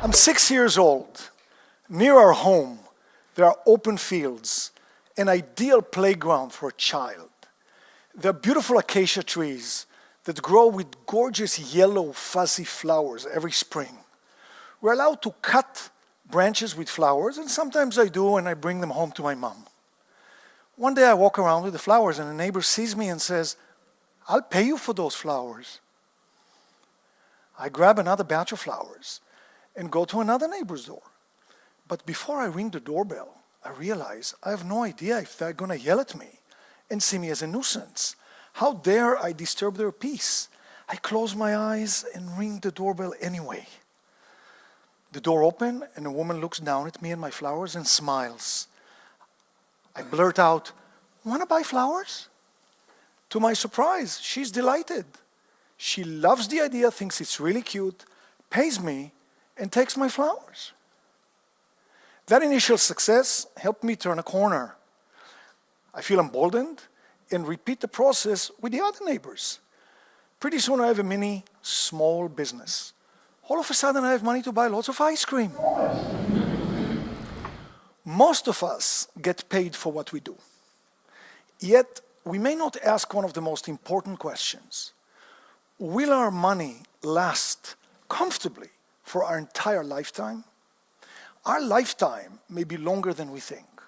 I'm 6 years old. Near our home, there are open fields, an ideal playground for a child. There are beautiful acacia trees that grow with gorgeous yellow fuzzy flowers every spring. We're allowed to cut branches with flowers, and sometimes I do, and I bring them home to my mom. One day I walk around with the flowers, and a neighbor sees me and says, "I'll pay you for those flowers." I grab another batch of flowers and go to another neighbor's door. But before I ring the doorbell, I realize I have no idea if they're going to yell at me and see me as a nuisance. How dare I disturb their peace? I close my eyes and ring the doorbell anyway. The door opens and a woman looks down at me and my flowers and smiles. I blurt out, "Want to buy flowers?" To my surprise, she's delighted. She loves the idea, thinks it's really cute, pays me, and takes my flowers. That initial success helped me turn a corner. I feel emboldened and repeat the process with the other neighbors. Pretty soon I have a mini, small business. All of a sudden I have money to buy lots of ice cream. Most of us get paid for what we do. Yet we may not ask one of the most important questions. Will our money last comfortably for our entire lifetime? Our lifetime may be longer than we think.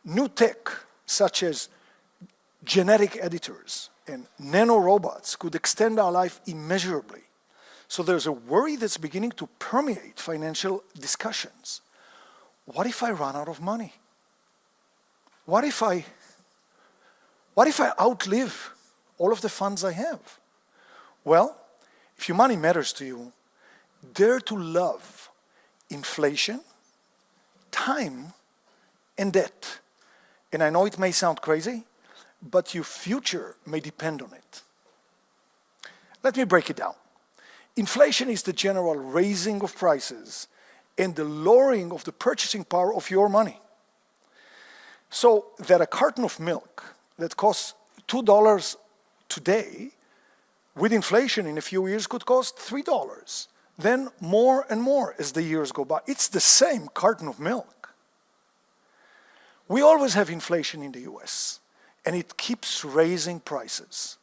New tech, such as genetic editors and nanorobots, could extend our life immeasurably. So there's a worry that's beginning to permeate financial discussions. What if I run out of money? What if I outlive all of the funds I have? Well, if your money matters to you, dare to love inflation, time, and debt. And I know it may sound crazy, but your future may depend on it. Let me break it down. Inflation is the general raising of prices and the lowering of the purchasing power of your money. So that a carton of milk that costs $2 today, with inflation in a few years could cost $3. Then more and more as the years go by. It's the same carton of milk. We always have inflation in the US, and it keeps raising prices.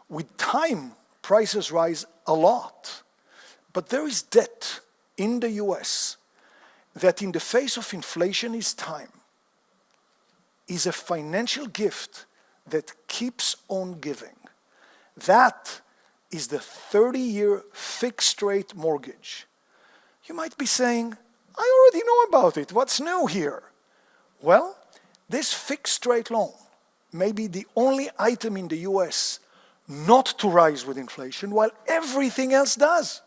With time, prices rise a lot. But there is debt in the US that in the face of inflation is time, is a financial gift that keeps on giving. That is the 30-year fixed rate mortgage. You might be saying, "I already know about it. What's new here?" Well, this fixed rate loan may be the only item in the US not to rise with inflation, while everything else does.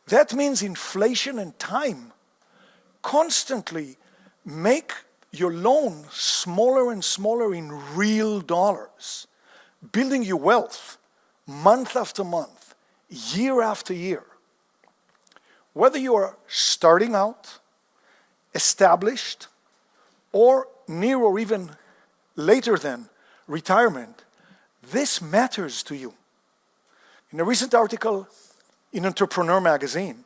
That means inflation and time constantly make your loan smaller and smaller in real dollars, building your wealth month after month, year after year. Whether you are starting out, established, or near or even later than retirement, this matters to you. In a recent article in Entrepreneur magazine,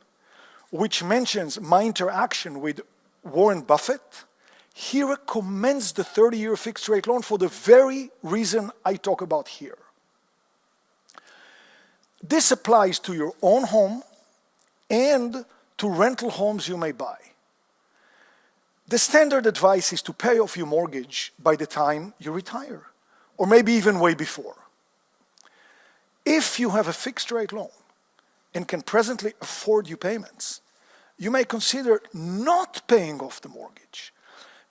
which mentions my interaction with Warren Buffett, he recommends the 30-year fixed rate loan for the very reason I talk about here. This applies to your own home and to rental homes you may buy. The standard advice is to pay off your mortgage by the time you retire, or maybe even way before. If you have a fixed rate loan and can presently afford your payments, you may consider not paying off the mortgage.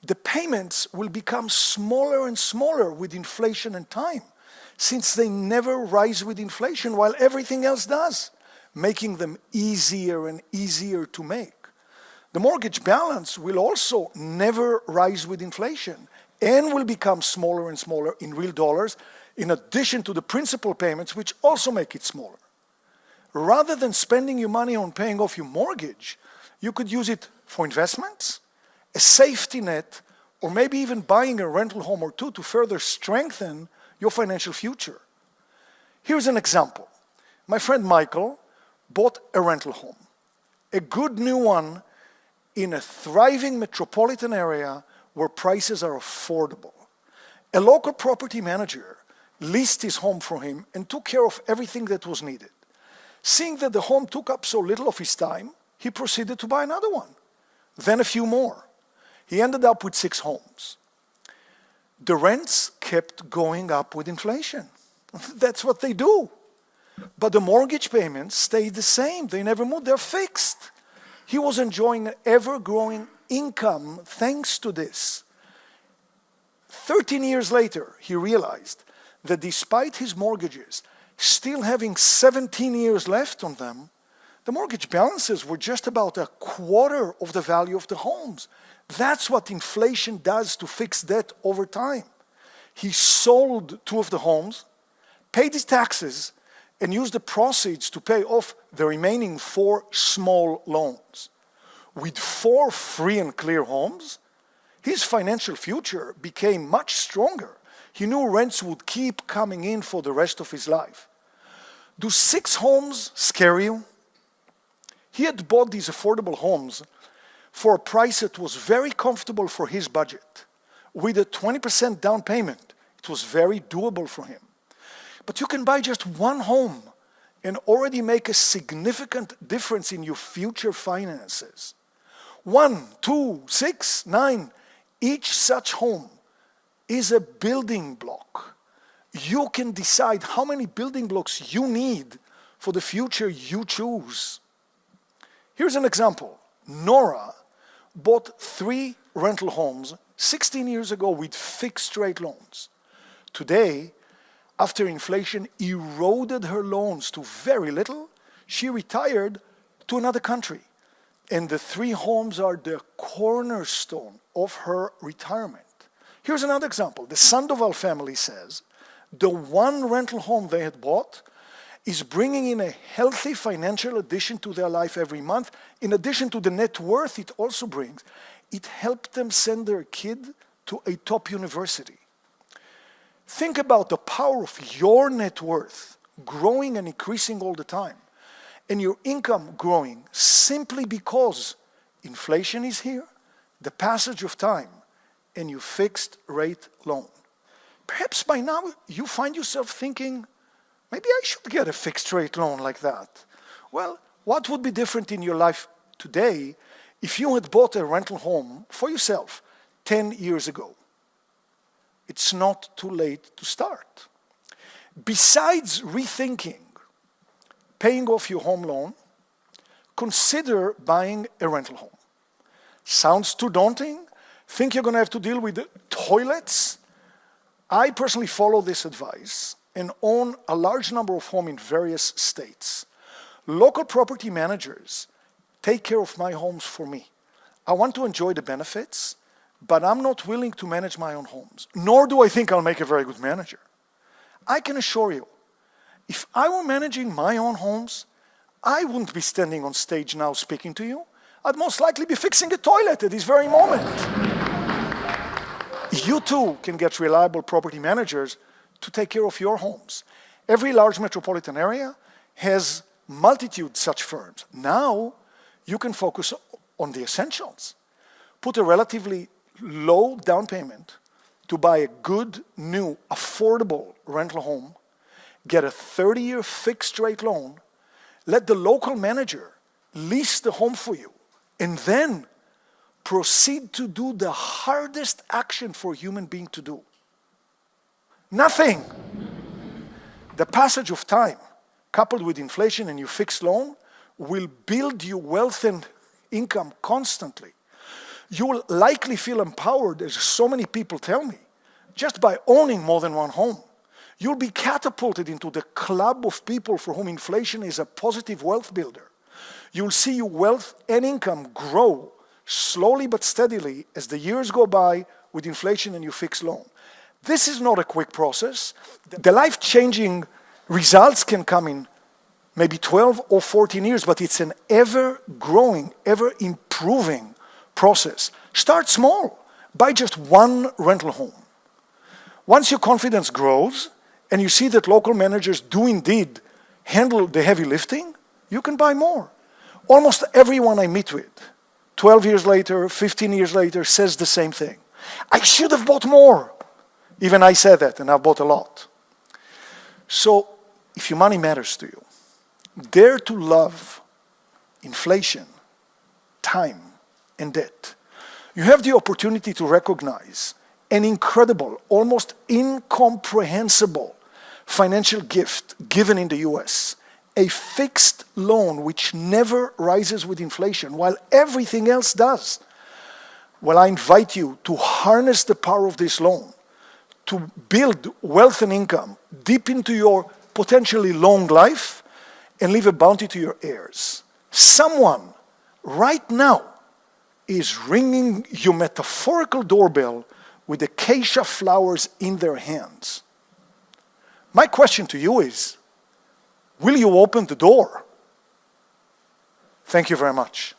The payments will become smaller and smaller with inflation and time, since they never rise with inflation while everything else does, making them easier and easier to make. The mortgage balance will also never rise with inflation and will become smaller and smaller in real dollars, in addition to the principal payments, which also make it smaller. Rather than spending your money on paying off your mortgage, you could use it for investments, a safety net, or maybe even buying a rental home or two to further strengthen your financial future. Here's an example. My friend Michael bought a rental home, a good new one in a thriving metropolitan area where prices are affordable. A local property manager leased his home for him and took care of everything that was needed. Seeing that the home took up so little of his time, he proceeded to buy another one, then a few more. He ended up with 6 homes. The rents kept going up with inflation. That's what they do. But the mortgage payments stayed the same. They never moved. They're fixed. He was enjoying an ever-growing income thanks to this. 13 years later, he realized that despite his mortgages still having 17 years left on them, the mortgage balances were just about a quarter of the value of the homes. That's what inflation does to fixed debt over time. He sold 2 of the homes, paid his taxes, and used the proceeds to pay off the remaining 4 small loans. With 4 free and clear homes, his financial future became much stronger. He knew rents would keep coming in for the rest of his life. Do 6 homes scare you? He had bought these affordable homes for a price that was very comfortable for his budget. With a 20% down payment, it was very doable for him. But you can buy just 1 home and already make a significant difference in your future finances. 1, 2, 6, 9, each such home is a building block. You can decide how many building blocks you need for the future you choose. Here's an example. Nora bought 3 rental homes 16 years ago with fixed rate loans. Today, after inflation eroded her loans to very little, she retired to another country. And the 3 homes are the cornerstone of her retirement. Here's another example. The Sandoval family says the 1 rental home they had bought is bringing in a healthy financial addition to their life every month. In addition to the net worth it also brings, it helped them send their kid to a top university. Think about the power of your net worth growing and increasing all the time, and your income growing simply because inflation is here, the passage of time, and your fixed rate loan. Perhaps by now you find yourself thinking, maybe I should get a fixed rate loan like that. Well, what would be different in your life today if you had bought a rental home for yourself 10 years ago? It's not too late to start. Besides rethinking paying off your home loan, consider buying a rental home. Sounds too daunting? Think you're going to have to deal with the toilets? I personally follow this advice and own a large number of homes in various states. Local property managers take care of my homes for me. I want to enjoy the benefits, but I'm not willing to manage my own homes, nor do I think I'll make a very good manager. I can assure you, if I were managing my own homes, I wouldn't be standing on stage now speaking to you. I'd most likely be fixing a toilet at this very moment. You too can get reliable property managers to take care of your homes. Every large metropolitan area has multitude such firms. Now you can focus on the essentials. Put a relatively low down payment to buy a good, new, affordable rental home, get a 30-year fixed rate loan, let the local manager lease the home for you, and then proceed to do the hardest action for a human being to do. Nothing. The passage of time, coupled with inflation and your fixed loan, will build you wealth and income constantly. You will likely feel empowered, as so many people tell me, just by owning more than one home. You'll be catapulted into the club of people for whom inflation is a positive wealth builder. You'll see your wealth and income grow slowly but steadily as the years go by with inflation and your fixed loan. This is not a quick process. The life-changing results can come in maybe 12 or 14 years, but it's an ever-growing, ever-improving process. Start small. Buy just one rental home. Once your confidence grows and you see that local managers do indeed handle the heavy lifting, you can buy more. Almost everyone I meet with, 12 years later, 15 years later, says the same thing. I should have bought more. Even I said that, and I've bought a lot. So, if your money matters to you, dare to love inflation, time, and debt. You have the opportunity to recognize an incredible, almost incomprehensible financial gift given in the US, a fixed loan which never rises with inflation while everything else does. Well, I invite you to harness the power of this loan to build wealth and income deep into your potentially long life and leave a bounty to your heirs. Someone right now is ringing your metaphorical doorbell with acacia flowers in their hands. My question to you is, will you open the door? Thank you very much.